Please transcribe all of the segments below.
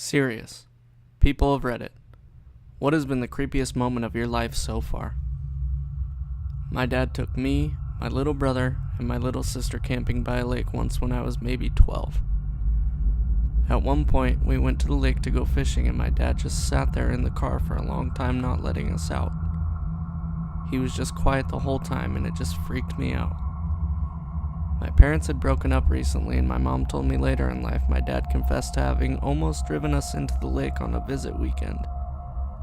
Serious. People of Reddit, what has been the creepiest moment of your life so far? My dad took me, my little brother, and my little sister camping by a lake once when I was maybe 12. At one point, we went to the lake to go fishing and my dad just sat there in the car for a long time not letting us out. He was just quiet the whole time and it just freaked me out. My parents had broken up recently and my mom told me later in life my dad confessed to having almost driven us into the lake on a visit weekend.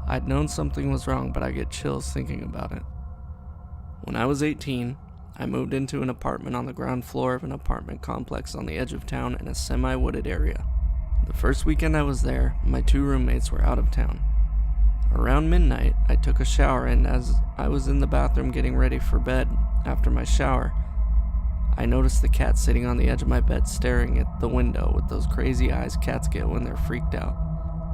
I'd known something was wrong, but I get chills thinking about it. When I was 18, I moved into an apartment on the ground floor of an apartment complex on the edge of town in a semi-wooded area. The first weekend I was there, my two roommates were out of town. Around midnight, I took a shower and as I was in the bathroom getting ready for bed after my shower, I noticed the cat sitting on the edge of my bed staring at the window with those crazy eyes cats get when they're freaked out.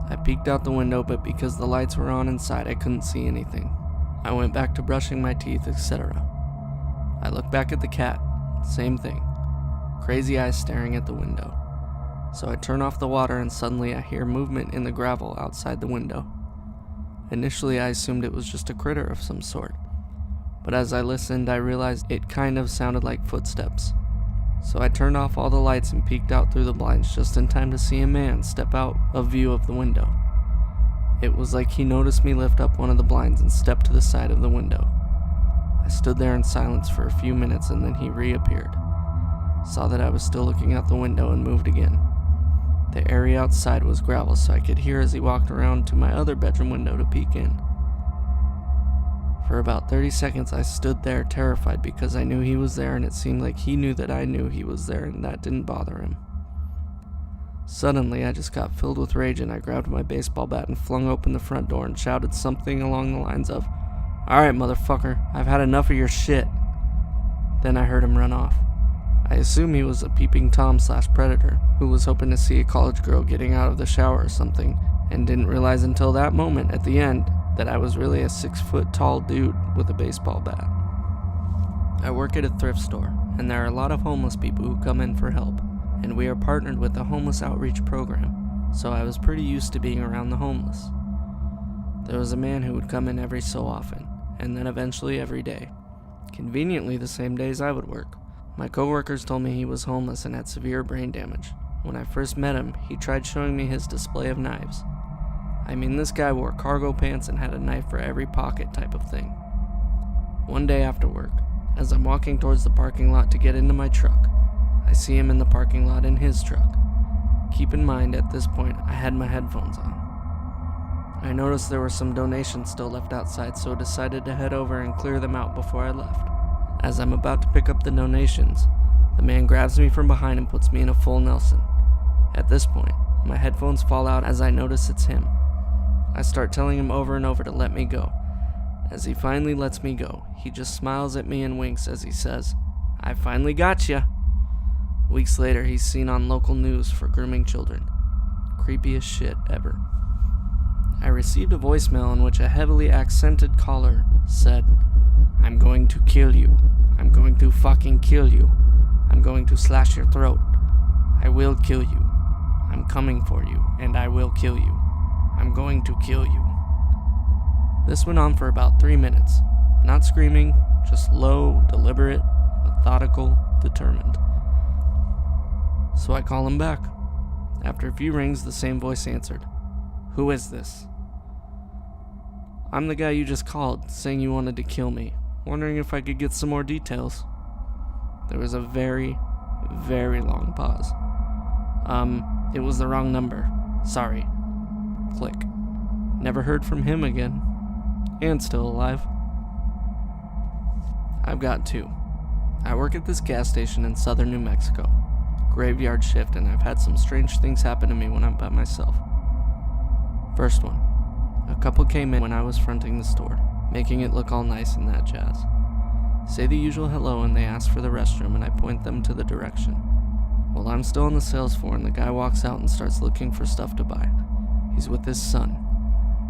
I peeked out the window, but because the lights were on inside, I couldn't see anything. I went back to brushing my teeth, etc. I looked back at the cat, same thing. Crazy eyes staring at the window. So I turn off the water and suddenly I hear movement in the gravel outside the window. Initially I assumed it was just a critter of some sort, but as I listened I realized it kind of sounded like footsteps. So I turned off all the lights and peeked out through the blinds just in time to see a man step out of view of the window. It was like he noticed me lift up one of the blinds and step to the side of the window. I stood there in silence for a few minutes and then he reappeared. Saw that I was still looking out the window and moved again. The area outside was gravel, so I could hear as he walked around to my other bedroom window to peek in. For about 30 seconds I stood there terrified because I knew he was there and it seemed like he knew that I knew he was there and that didn't bother him. Suddenly I just got filled with rage and I grabbed my baseball bat and flung open the front door and shouted something along the lines of, "Alright motherfucker, I've had enough of your shit." Then I heard him run off. I assume he was a peeping Tom / predator who was hoping to see a college girl getting out of the shower or something and didn't realize until that moment at the end that I was really a 6-foot tall dude with a baseball bat. I work at a thrift store and there are a lot of homeless people who come in for help, and we are partnered with the homeless outreach program, so I was pretty used to being around the homeless. There was a man who would come in every so often, and then eventually every day. Conveniently the same days I would work. My coworkers told me he was homeless and had severe brain damage. When I first met him, he tried showing me his display of knives. I mean, this guy wore cargo pants and had a knife for every pocket type of thing. One day after work, as I'm walking towards the parking lot to get into my truck, I see him in the parking lot in his truck. Keep in mind, at this point, I had my headphones on. I noticed there were some donations still left outside, so I decided to head over and clear them out before I left. As I'm about to pick up the donations, the man grabs me from behind and puts me in a full Nelson. At this point, my headphones fall out as I notice it's him. I start telling him over and over to let me go. As he finally lets me go, he just smiles at me and winks as he says, "I finally got ya." Weeks later, he's seen on local news for grooming children. Creepiest shit ever. I received a voicemail in which a heavily accented caller said, "I'm going to kill you. I'm going to fucking kill you. I'm going to slash your throat. I will kill you. I'm coming for you, and I will kill you. I'm going to kill you." This went on for about 3 minutes. Not screaming, just low, deliberate, methodical, determined. So I call him back. After a few rings, the same voice answered. "Who is this?" "I'm the guy you just called, saying you wanted to kill me. Wondering if I could get some more details." There was a very, very long pause. It was the wrong number. Sorry." Click. Never heard from him again. And still alive. I've got 2. I work at this gas station in southern New Mexico. Graveyard shift, and I've had some strange things happen to me when I'm by myself. First one. A couple came in when I was fronting the store, making it look all nice and that jazz. Say the usual hello and they ask for the restroom and I point them to the direction. Well, I'm still on the sales floor and the guy walks out and starts looking for stuff to buy. He's with his son.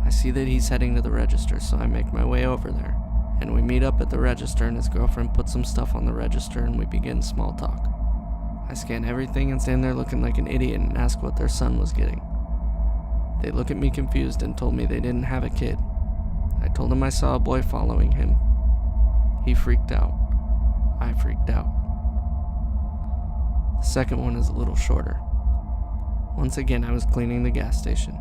I see that he's heading to the register, so I make my way over there. And we meet up at the register and his girlfriend puts some stuff on the register and we begin small talk. I scan everything and stand there looking like an idiot and ask what their son was getting. They look at me confused and told me they didn't have a kid. I told him I saw a boy following him. He freaked out. I freaked out. The second one is a little shorter. Once again, I was cleaning the gas station.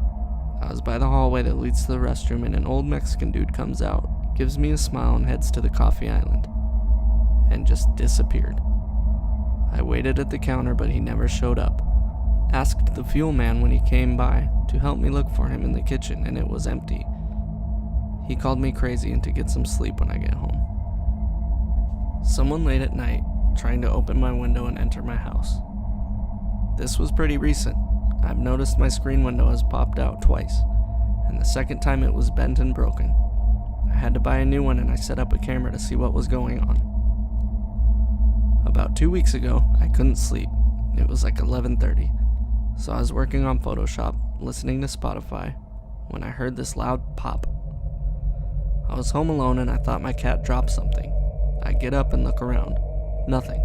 I was by the hallway that leads to the restroom, and an old Mexican dude comes out, gives me a smile, and heads to the coffee island, and just disappeared. I waited at the counter, but he never showed up. Asked the fuel man when he came by to help me look for him in the kitchen, and it was empty. He called me crazy and to get some sleep when I get home. Someone late at night trying to open my window and enter my house. This was pretty recent. I've noticed my screen window has popped out twice, and the second time it was bent and broken. I had to buy a new one, and I set up a camera to see what was going on. About 2 weeks ago, I couldn't sleep. It was like 11:30, so I was working on Photoshop, listening to Spotify, when I heard this loud pop. I was home alone and I thought my cat dropped something. I get up and look around. Nothing.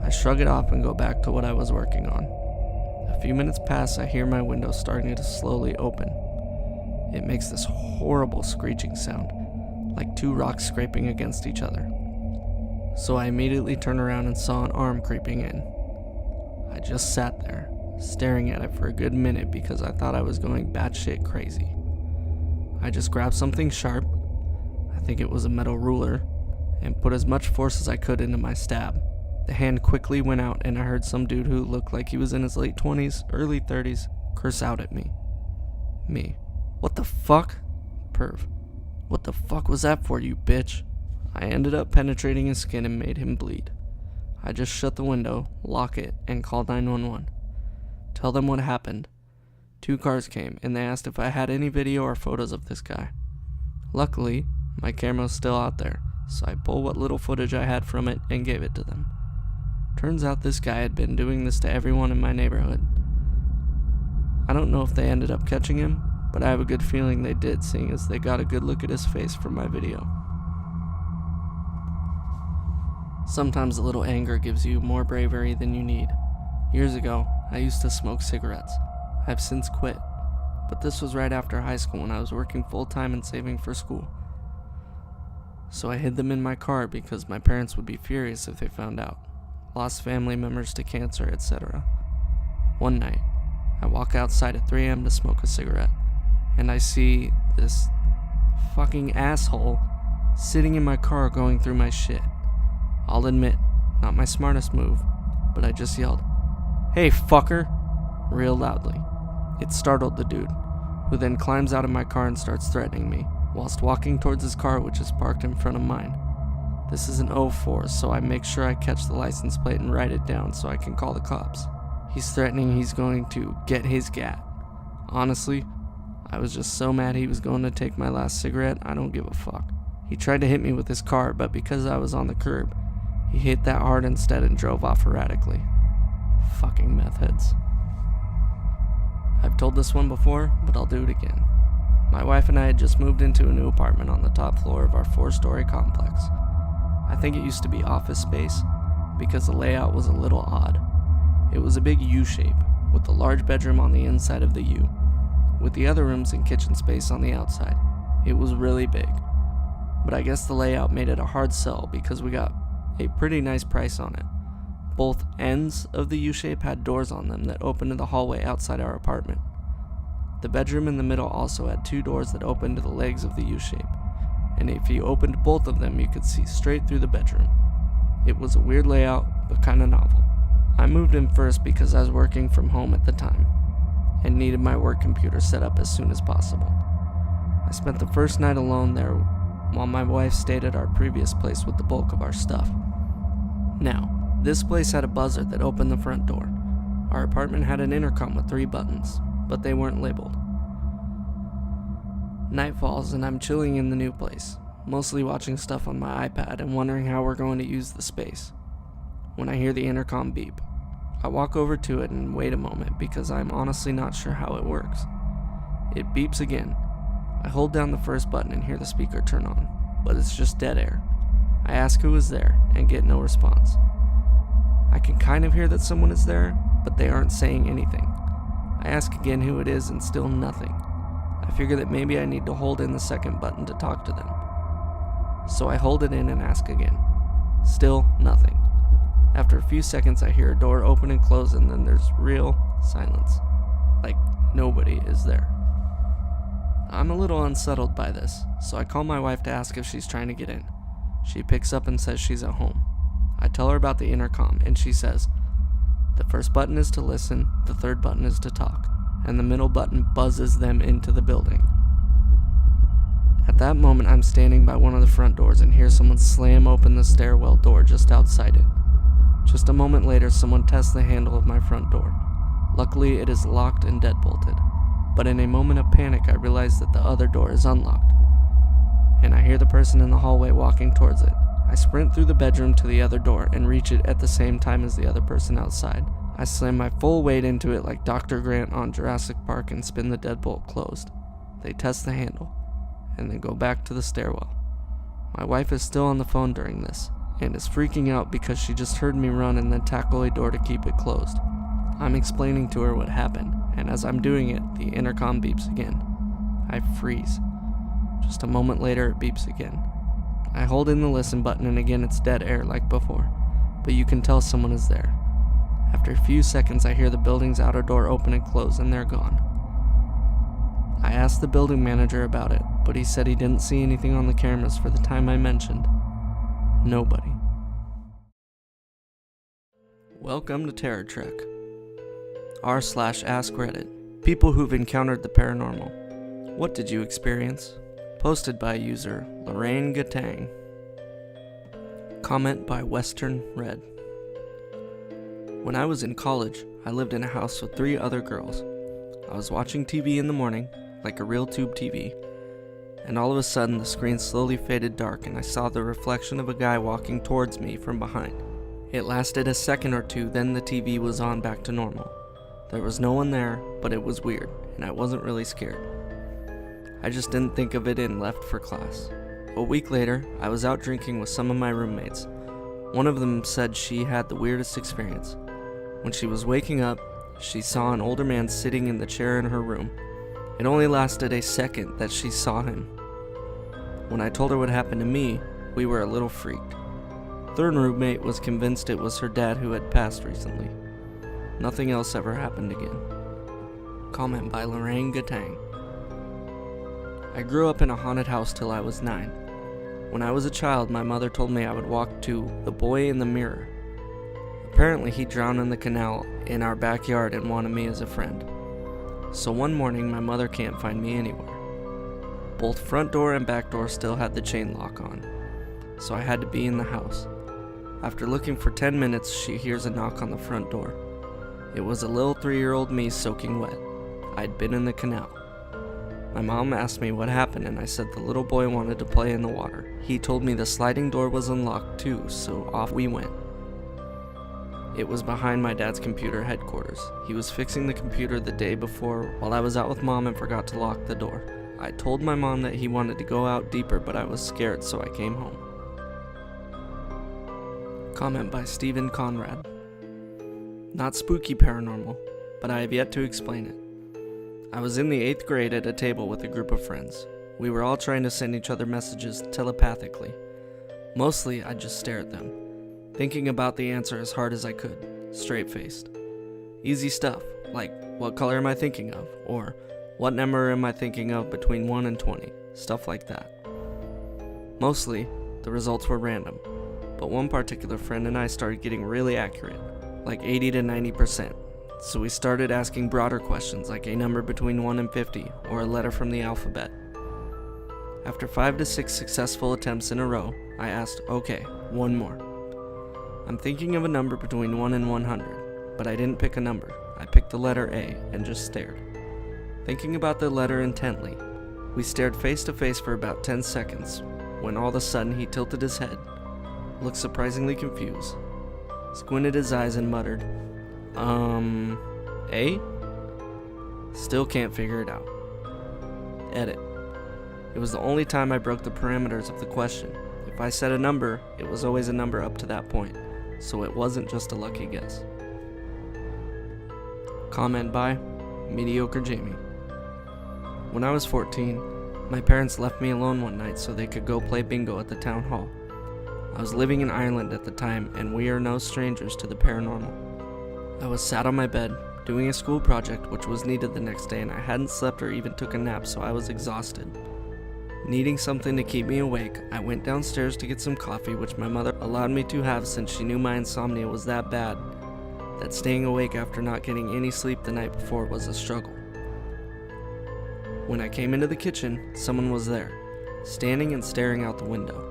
I shrug it off and go back to what I was working on. A few minutes pass, I hear my window starting to slowly open. It makes this horrible screeching sound, like two rocks scraping against each other. So I immediately turned around and saw an arm creeping in. I just sat there, staring at it for a good minute because I thought I was going batshit crazy. I just grabbed something sharp, I think it was a metal ruler, and put as much force as I could into my stab. The hand quickly went out and I heard some dude who looked like he was in his late 20s, early 30s, curse out at me. Me. What the fuck? Perv. What the fuck was that for, you bitch? I ended up penetrating his skin and made him bleed. I just shut the window, lock it, and called 911. Tell them what happened. 2 cars came, and they asked if I had any video or photos of this guy. Luckily, my camera's still out there, so I pulled what little footage I had from it and gave it to them. Turns out this guy had been doing this to everyone in my neighborhood. I don't know if they ended up catching him, but I have a good feeling they did, seeing as they got a good look at his face from my video. Sometimes a little anger gives you more bravery than you need. Years ago, I used to smoke cigarettes. I've since quit, but this was right after high school when I was working full-time and saving for school. So I hid them in my car because my parents would be furious if they found out. Lost family members to cancer, etc. One night, I walk outside at 3 a.m. to smoke a cigarette, and I see this fucking asshole sitting in my car going through my shit. I'll admit, not my smartest move, but I just yelled, "Hey, fucker!" real loudly. It startled the dude, who then climbs out of my car and starts threatening me, whilst walking towards his car, which is parked in front of mine. This is an 04, so I make sure I catch the license plate and write it down so I can call the cops. He's threatening he's going to get his gat. Honestly, I was just so mad he was going to take my last cigarette, I don't give a fuck. He tried to hit me with his car, but because I was on the curb, he hit that hard instead and drove off erratically. Fucking meth heads. I've told this one before, but I'll do it again. My wife and I had just moved into a new apartment on the top floor of our 4-story complex. I think it used to be office space because the layout was a little odd. It was a big U shape with a large bedroom on the inside of the U, with the other rooms and kitchen space on the outside. It was really big, but I guess the layout made it a hard sell because we got a pretty nice price on it. Both ends of the U shape had doors on them that opened to the hallway outside our apartment. The bedroom in the middle also had 2 doors that opened to the legs of the U shape, and if you opened both of them, you could see straight through the bedroom. It was a weird layout, but kinda novel. I moved in first because I was working from home at the time, and needed my work computer set up as soon as possible. I spent the first night alone there, while my wife stayed at our previous place with the bulk of our stuff. Now, this place had a buzzer that opened the front door. Our apartment had an intercom with 3 buttons, but they weren't labeled. Night falls and I'm chilling in the new place, mostly watching stuff on my iPad and wondering how we're going to use the space, when I hear the intercom beep. I walk over to it and wait a moment because I'm honestly not sure how it works. It beeps again. I hold down the first button and hear the speaker turn on, but it's just dead air. I ask who is there and get no response. I can kind of hear that someone is there, but they aren't saying anything. I ask again who it is and still nothing. I figure that maybe I need to hold in the second button to talk to them. So I hold it in and ask again. Still nothing. After a few seconds I hear a door open and close, and then there's real silence. Like nobody is there. I'm a little unsettled by this, so I call my wife to ask if she's trying to get in. She picks up and says she's at home. I tell her about the intercom, and she says, the first button is to listen, the third button is to talk, and the middle button buzzes them into the building. At that moment, I'm standing by one of the front doors and hear someone slam open the stairwell door just outside it. Just a moment later, someone tests the handle of my front door. Luckily, it is locked and deadbolted, but in a moment of panic, I realize that the other door is unlocked, and I hear the person in the hallway walking towards it. I sprint through the bedroom to the other door and reach it at the same time as the other person outside. I slam my full weight into it like Dr. Grant on Jurassic Park and spin the deadbolt closed. They test the handle, and then go back to the stairwell. My wife is still on the phone during this, and is freaking out because she just heard me run and then tackle a door to keep it closed. I'm explaining to her what happened, and as I'm doing it, the intercom beeps again. I freeze. Just a moment later, it beeps again. I hold in the listen button, and again it's dead air like before, but you can tell someone is there. After a few seconds, I hear the building's outer door open and close, and they're gone. I asked the building manager about it, but he said he didn't see anything on the cameras for the time I mentioned. Nobody. Welcome to Terror Trek. r/AskReddit. People who've encountered the paranormal. What did you experience? Posted by user Lorraine Gatang. Comment by Western Red. When I was in college, I lived in a house with 3 other girls. I was watching TV in the morning, like a real tube TV, and all of a sudden the screen slowly faded dark and I saw the reflection of a guy walking towards me from behind. It lasted a second or two, then the TV was on back to normal. There was no one there, but it was weird, and I wasn't really scared. I just didn't think of it and left for class. A week later, I was out drinking with some of my roommates. One of them said she had the weirdest experience. When she was waking up, she saw an older man sitting in the chair in her room. It only lasted a second that she saw him. When I told her what happened to me, we were a little freaked. Third roommate was convinced it was her dad who had passed recently. Nothing else ever happened again. Comment by Lorraine Gatang. I grew up in a haunted house till I was 9. When I was a child, my mother told me I would walk to the boy in the mirror. Apparently he drowned in the canal in our backyard and wanted me as a friend. So one morning my mother can't find me anywhere. Both front door and back door still had the chain lock on, so I had to be in the house. After looking for 10 minutes, she hears a knock on the front door. It was a little 3-year-old me soaking wet. I'd been in the canal. My mom asked me what happened, and I said the little boy wanted to play in the water. He told me the sliding door was unlocked too, so off we went. It was behind my dad's computer headquarters. He was fixing the computer the day before while I was out with mom and forgot to lock the door. I told my mom that he wanted to go out deeper, but I was scared, so I came home. Comment by Stephen Conrad. Not spooky paranormal, but I have yet to explain it. I was in the 8th grade at a table with a group of friends. We were all trying to send each other messages telepathically. Mostly, I'd just stare at them, thinking about the answer as hard as I could, straight-faced. Easy stuff, like, what color am I thinking of? Or, what number am I thinking of between 1 and 20? Stuff like that. Mostly, the results were random, but one particular friend and I started getting really accurate, like 80 to 90%. So we started asking broader questions like a number between 1 and 50, or a letter from the alphabet. After 5 to 6 successful attempts in a row, I asked, okay, one more. I'm thinking of a number between 1 and 100, but I didn't pick a number. I picked the letter A and just stared. Thinking about the letter intently, we stared face to face for about 10 seconds, when all of a sudden he tilted his head, looked surprisingly confused, squinted his eyes and muttered, A? Still can't figure it out. Edit. It was the only time I broke the parameters of the question. If I said a number, it was always a number up to that point, so it wasn't just a lucky guess. Comment by Mediocre Jamie. When I was 14, my parents left me alone one night so they could go play bingo at the town hall. I was living in Ireland at the time, and we are no strangers to the paranormal. I was sat on my bed, doing a school project which was needed the next day, and I hadn't slept or even took a nap, so I was exhausted. Needing something to keep me awake, I went downstairs to get some coffee, which my mother allowed me to have since she knew my insomnia was that bad that staying awake after not getting any sleep the night before was a struggle. When I came into the kitchen, someone was there, standing and staring out the window.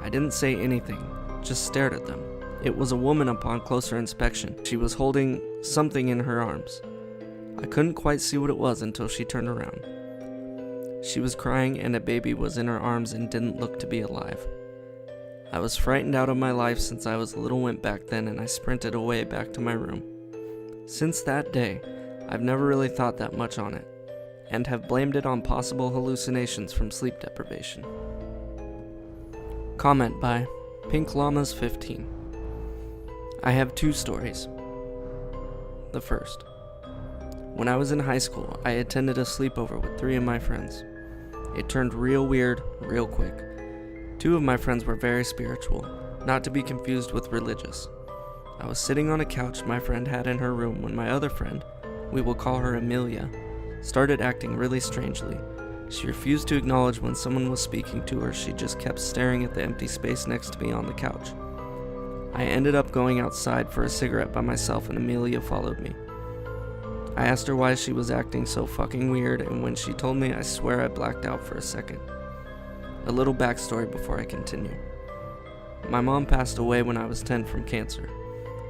I didn't say anything, just stared at them. It was a woman upon closer inspection. She was holding something in her arms. I couldn't quite see what it was until she turned around. She was crying and a baby was in her arms and didn't look to be alive. I was frightened out of my life since I was a little wimp back then, and I sprinted away back to my room. Since that day, I've never really thought that much on it, and have blamed it on possible hallucinations from sleep deprivation. Comment by Pink Llamas 15. I have 2 stories. The first. When I was in high school, I attended a sleepover with 3 of my friends. It turned real weird real quick. 2 of my friends were very spiritual, not to be confused with religious. I was sitting on a couch my friend had in her room when my other friend, we will call her Amelia, started acting really strangely. She refused to acknowledge when someone was speaking to her. She just kept staring at the empty space next to me on the couch. I ended up going outside for a cigarette by myself, and Amelia followed me. I asked her why she was acting so fucking weird, and when she told me, I swear I blacked out for a second. A little backstory before I continue. My mom passed away when I was 10 from cancer.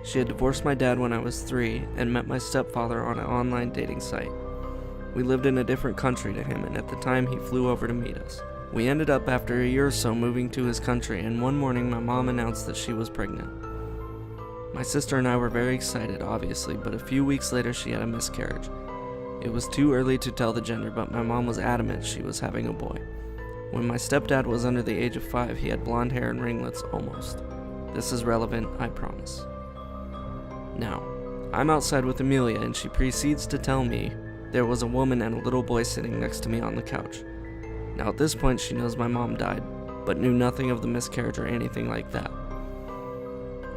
She had divorced my dad when I was 3 and met my stepfather on an online dating site. We lived in a different country to him, and at the time he flew over to meet us. We ended up after a year or so moving to his country, and one morning my mom announced that she was pregnant. My sister and I were very excited, obviously, but a few weeks later she had a miscarriage. It was too early to tell the gender, but my mom was adamant she was having a boy. When my stepdad was under the age of 5, he had blonde hair and ringlets almost. This is relevant, I promise. Now, I'm outside with Amelia, and she proceeds to tell me there was a woman and a little boy sitting next to me on the couch. Now at this point she knows my mom died, but knew nothing of the miscarriage or anything like that.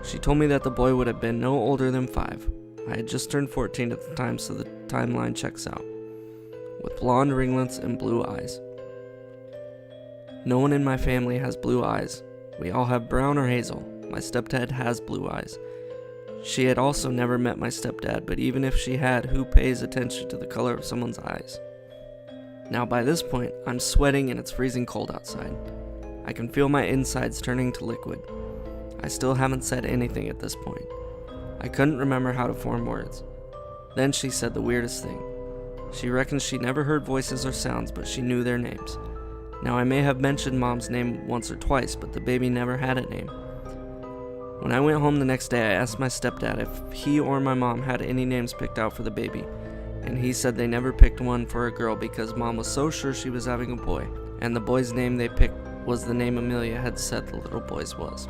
She told me that the boy would have been no older than 5. I had just turned 14 at the time, so the timeline checks out. With blonde ringlets and blue eyes. No one in my family has blue eyes. We all have brown or hazel. My stepdad has blue eyes. She had also never met my stepdad, but even if she had, who pays attention to the color of someone's eyes? Now by this point, I'm sweating and it's freezing cold outside. I can feel my insides turning to liquid. I still haven't said anything at this point. I couldn't remember how to form words. Then she said the weirdest thing. She reckons she never heard voices or sounds, but she knew their names. Now I may have mentioned Mom's name once or twice, but the baby never had a name. When I went home the next day, I asked my stepdad if he or my mom had any names picked out for the baby, and he said they never picked one for a girl because Mom was so sure she was having a boy, and the boy's name they picked was the name Amelia had said the little boy's was.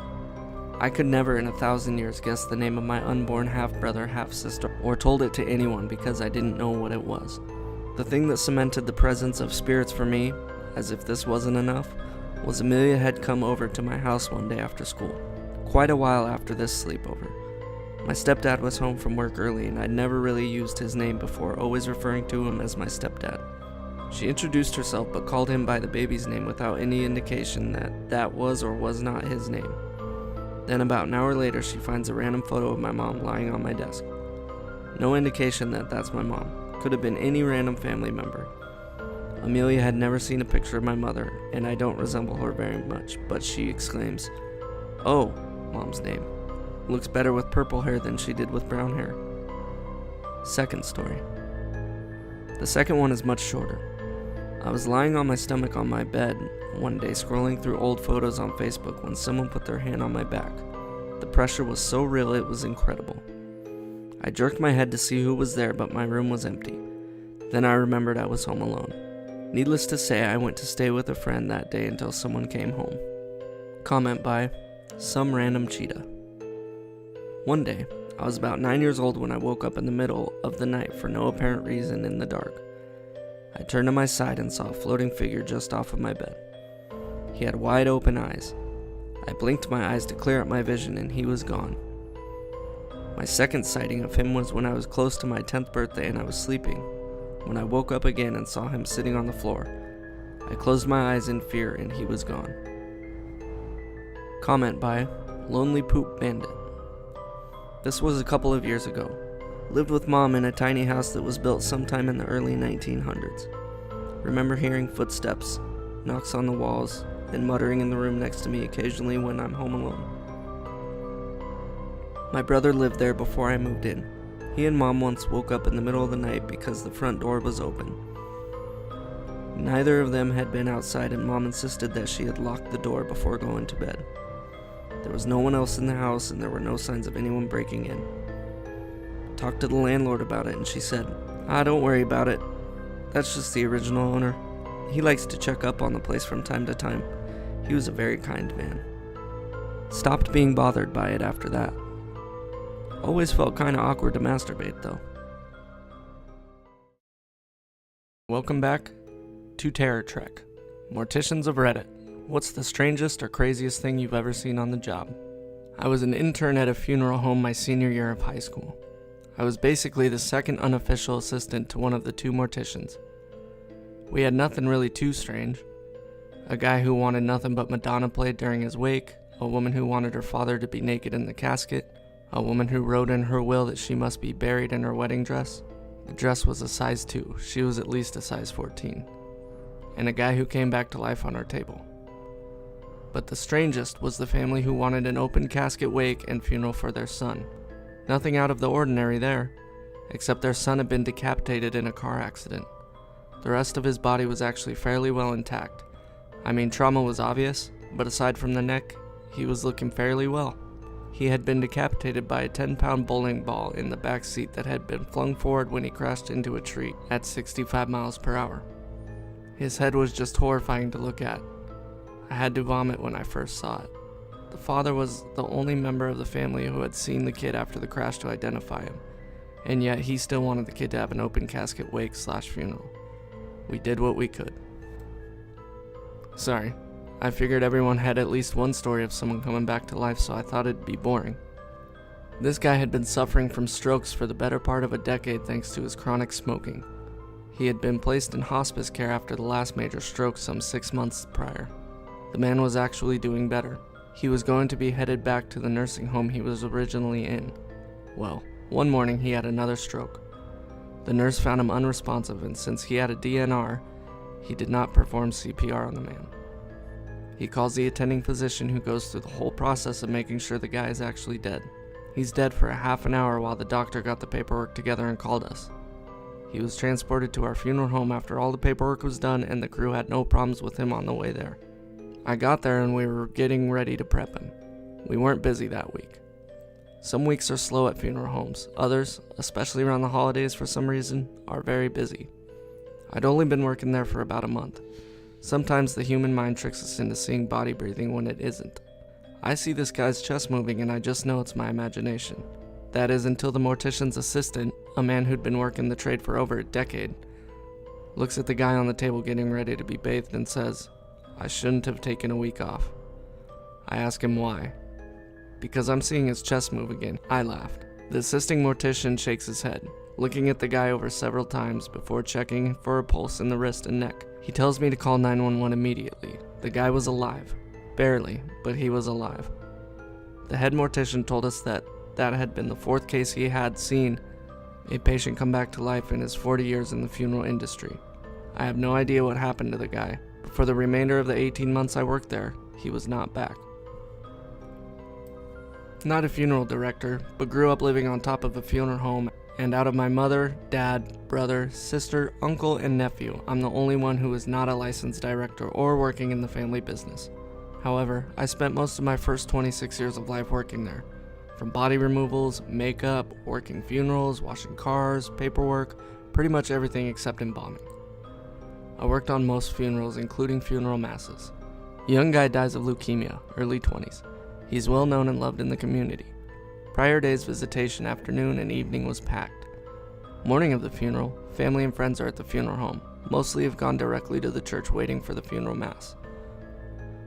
I could never in 1,000 years guess the name of my unborn half-brother, half-sister, or told it to anyone because I didn't know what it was. The thing that cemented the presence of spirits for me, as if this wasn't enough, was Amelia had come over to my house one day after school, quite a while after this sleepover. My stepdad was home from work early, and I'd never really used his name before, always referring to him as my stepdad. She introduced herself but called him by the baby's name without any indication that that was or was not his name. Then about an hour later she finds a random photo of my mom lying on my desk. No indication that that's my mom. Could have been any random family member. Amelia had never seen a picture of my mother, and I don't resemble her very much, but she exclaims, "Oh, Mom's name. Looks better with purple hair than she did with brown hair." Second story. The second one is much shorter. I was lying on my stomach on my bed one day scrolling through old photos on Facebook when someone put their hand on my back. The pressure was so real it was incredible. I jerked my head to see who was there, but my room was empty. Then I remembered I was home alone. Needless to say, I went to stay with a friend that day until someone came home. Comment by Some Random Cheetah. One day, I was about 9 years old when I woke up in the middle of the night for no apparent reason in the dark. I turned to my side and saw a floating figure just off of my bed. He had wide open eyes. I blinked my eyes to clear up my vision and he was gone. My second sighting of him was when I was close to my 10th birthday and I was sleeping. When I woke up again and saw him sitting on the floor, I closed my eyes in fear and he was gone. Comment by Lonely Poop Bandit. This was a couple of years ago. Lived with Mom in a tiny house that was built sometime in the early 1900s. Remember hearing footsteps, knocks on the walls, and muttering in the room next to me occasionally when I'm home alone. My brother lived there before I moved in. He and Mom once woke up in the middle of the night because the front door was open. Neither of them had been outside and Mom insisted that she had locked the door before going to bed. There was no one else in the house and there were no signs of anyone breaking in. Talked to the landlord about it and she said, don't worry about it. That's just the original owner. He likes to check up on the place from time to time. He was a very kind man. Stopped being bothered by it after that. Always felt kinda awkward to masturbate though. Welcome back to Terror Trek. Morticians of Reddit. What's the strangest or craziest thing you've ever seen on the job? I was an intern at a funeral home my senior year of high school. I was basically the second unofficial assistant to one of the two morticians. We had nothing really too strange. A guy who wanted nothing but Madonna played during his wake, a woman who wanted her father to be naked in the casket, a woman who wrote in her will that she must be buried in her wedding dress. The dress was a size 2, she was at least a size 14. And a guy who came back to life on our table. But the strangest was the family who wanted an open casket wake and funeral for their son. Nothing out of the ordinary there, except their son had been decapitated in a car accident. The rest of his body was actually fairly well intact. I mean, trauma was obvious, but aside from the neck, he was looking fairly well. He had been decapitated by a 10-pound bowling ball in the back seat that had been flung forward when he crashed into a tree at 65 miles per hour. His head was just horrifying to look at. I had to vomit when I first saw it. The father was the only member of the family who had seen the kid after the crash to identify him, and yet he still wanted the kid to have an open casket wake/funeral. We did what we could. Sorry, I figured everyone had at least one story of someone coming back to life, so I thought it'd be boring. This guy had been suffering from strokes for the better part of a decade thanks to his chronic smoking. He had been placed in hospice care after the last major stroke some 6 months prior. The man was actually doing better. He was going to be headed back to the nursing home he was originally in. Well, one morning he had another stroke. The nurse found him unresponsive, and since he had a DNR, he did not perform CPR on the man. He calls the attending physician, who goes through the whole process of making sure the guy is actually dead. He's dead for a half an hour while the doctor got the paperwork together and called us. He was transported to our funeral home after all the paperwork was done, and the crew had no problems with him on the way there. I got there and we were getting ready to prep him. We weren't busy that week. Some weeks are slow at funeral homes. Others, especially around the holidays for some reason, are very busy. I'd only been working there for about a month. Sometimes the human mind tricks us into seeing body breathing when it isn't. I see this guy's chest moving and I just know it's my imagination. That is until the mortician's assistant, a man who'd been working the trade for over a decade, looks at the guy on the table getting ready to be bathed and says, "I shouldn't have taken a week off." I ask him why. "Because I'm seeing his chest move again." I laughed. The assisting mortician shakes his head, looking at the guy over several times before checking for a pulse in the wrist and neck. He tells me to call 911 immediately. The guy was alive. Barely, but he was alive. The head mortician told us that had been the 4th case he had seen a patient come back to life in his 40 years in the funeral industry. I have no idea what happened to the guy, but for the remainder of the 18 months I worked there, he was not back. Not a funeral director, but grew up living on top of a funeral home, and out of my mother, dad, brother, sister, uncle, and nephew, I'm the only one who is not a licensed director or working in the family business. However, I spent most of my first 26 years of life working there. From body removals, makeup, working funerals, washing cars, paperwork, pretty much everything except embalming. I worked on most funerals, including funeral masses. A young guy dies of leukemia, early 20s. He's well known and loved in the community. Prior day's visitation afternoon and evening was packed. Morning of the funeral, family and friends are at the funeral home. Mostly have gone directly to the church waiting for the funeral mass.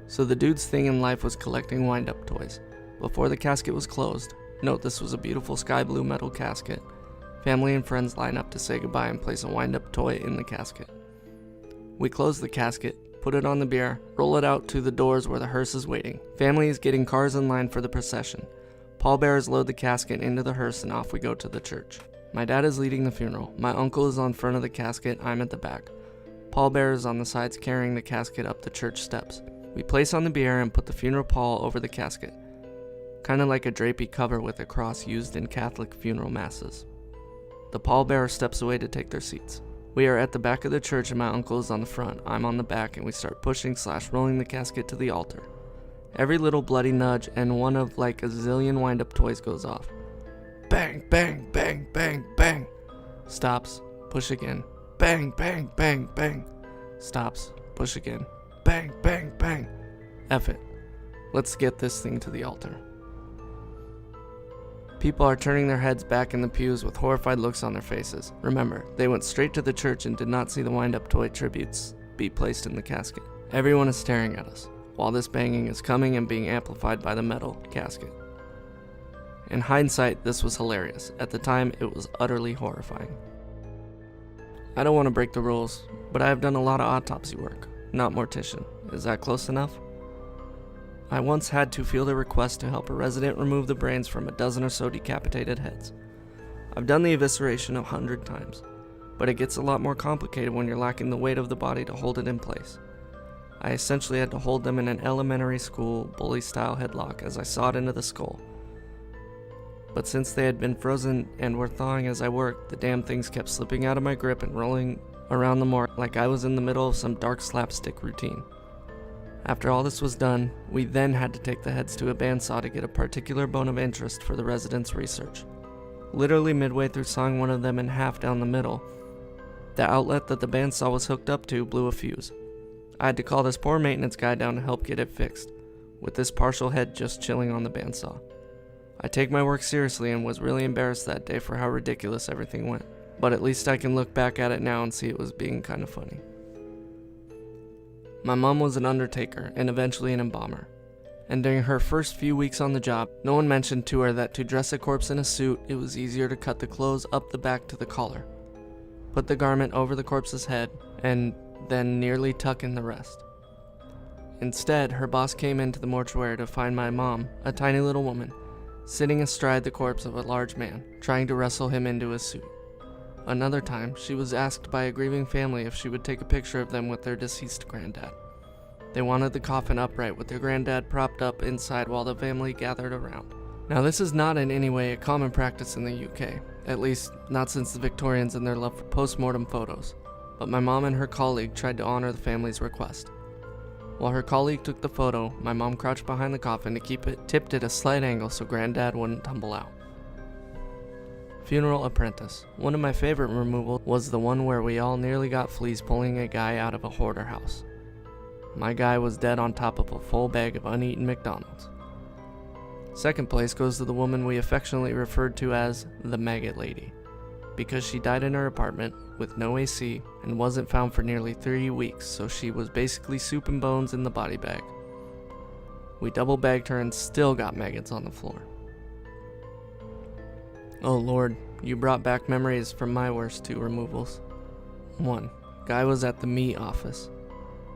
So the dude's thing in life was collecting wind-up toys. Before the casket was closed, note this was a beautiful sky blue metal casket, family and friends line up to say goodbye and place a wind-up toy in the casket. We close the casket, put it on the bier, roll it out to the doors where the hearse is waiting. Family is getting cars in line for the procession. Pallbearers load the casket into the hearse and off we go to the church. My dad is leading the funeral. My uncle is on front of the casket, I'm at the back. Pallbearers on the sides carrying the casket up the church steps. We place on the bier and put the funeral pall over the casket, kinda like a drapey cover with a cross used in Catholic funeral masses. The pallbearer steps away to take their seats. We are at the back of the church and my uncle is on the front. I'm on the back and we start pushing/rolling the casket to the altar. Every little bloody nudge and one of like a zillion wind-up toys goes off. Bang, bang, bang, bang, bang. Stops, push again. Bang, bang, bang, bang. Stops, push again. Bang, bang, bang. F it. Let's get this thing to the altar. People are turning their heads back in the pews with horrified looks on their faces. Remember, they went straight to the church and did not see the wind-up toy tributes be placed in the casket. Everyone is staring at us, while this banging is coming and being amplified by the metal casket. In hindsight, this was hilarious. At the time, it was utterly horrifying. I don't want to break the rules, but I have done a lot of autopsy work, not mortician. Is that close enough? I once had to field a request to help a resident remove the brains from a dozen or so decapitated heads. I've done the evisceration 100 times, but it gets a lot more complicated when you're lacking the weight of the body to hold it in place. I essentially had to hold them in an elementary school bully-style headlock as I sawed into the skull. But since they had been frozen and were thawing as I worked, the damn things kept slipping out of my grip and rolling around the morgue like I was in the middle of some dark slapstick routine. After all this was done, we then had to take the heads to a bandsaw to get a particular bone of interest for the residents' research. Literally midway through sawing one of them in half down the middle, the outlet that the bandsaw was hooked up to blew a fuse. I had to call this poor maintenance guy down to help get it fixed, with this partial head just chilling on the bandsaw. I take my work seriously and was really embarrassed that day for how ridiculous everything went, but at least I can look back at it now and see it was being kind of funny. My mom was an undertaker and eventually an embalmer, and during her first few weeks on the job, no one mentioned to her that to dress a corpse in a suit, it was easier to cut the clothes up the back to the collar, put the garment over the corpse's head, and then nearly tuck in the rest. Instead, her boss came into the mortuary to find my mom, a tiny little woman, sitting astride the corpse of a large man, trying to wrestle him into his suit. Another time, she was asked by a grieving family if she would take a picture of them with their deceased granddad. They wanted the coffin upright with their granddad propped up inside while the family gathered around. Now, this is not in any way a common practice in the UK, at least not since the Victorians and their love for post-mortem photos, but my mom and her colleague tried to honor the family's request. While her colleague took the photo, my mom crouched behind the coffin to keep it tipped at a slight angle so granddad wouldn't tumble out. Funeral apprentice. One of my favorite removals was the one where we all nearly got fleas pulling a guy out of a hoarder house. My guy was dead on top of a full bag of uneaten McDonald's. Second place goes to the woman we affectionately referred to as the Maggot Lady, because she died in her apartment with no AC and wasn't found for nearly 3 weeks, so she was basically soup and bones in the body bag. We double bagged her and still got maggots on the floor. Oh Lord, you brought back memories from my worst 2 removals. 1. Guy was at the me office.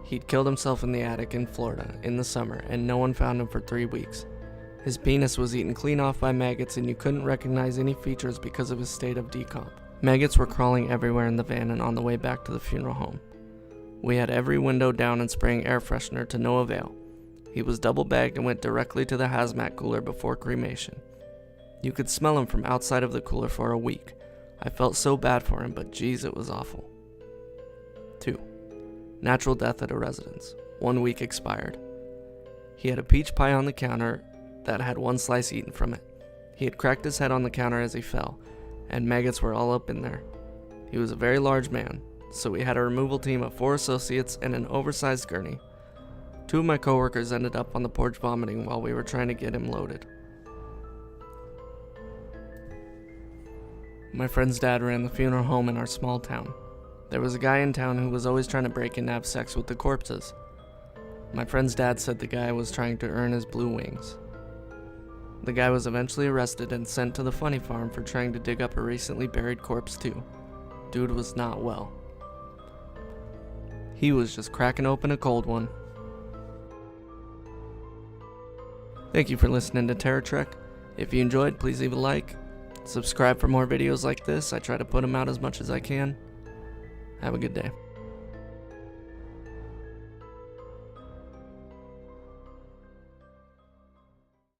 He'd killed himself in the attic in Florida in the summer and no one found him for 3 weeks. His penis was eaten clean off by maggots and you couldn't recognize any features because of his state of decomp. Maggots were crawling everywhere in the van and on the way back to the funeral home. We had every window down and spraying air freshener to no avail. He was double bagged and went directly to the hazmat cooler before cremation. You could smell him from outside of the cooler for a week. I felt so bad for him, but geez, it was awful. 2. Natural death at a residence. 1 week expired. He had a peach pie on the counter that had 1 slice eaten from it. He had cracked his head on the counter as he fell, and maggots were all up in there. He was a very large man, so we had a removal team of 4 associates and an oversized gurney. 2 of my coworkers ended up on the porch vomiting while we were trying to get him loaded. My friend's dad ran the funeral home in our small town. There was a guy in town who was always trying to break in and have sex with the corpses. My friend's dad said the guy was trying to earn his blue wings. The guy was eventually arrested and sent to the funny farm for trying to dig up a recently buried corpse too. Dude was not well. He was just cracking open a cold one. Thank you for listening to Terror Trek. If you enjoyed, please leave a like. Subscribe for more videos like this. I try to put them out as much as I can. Have a good day.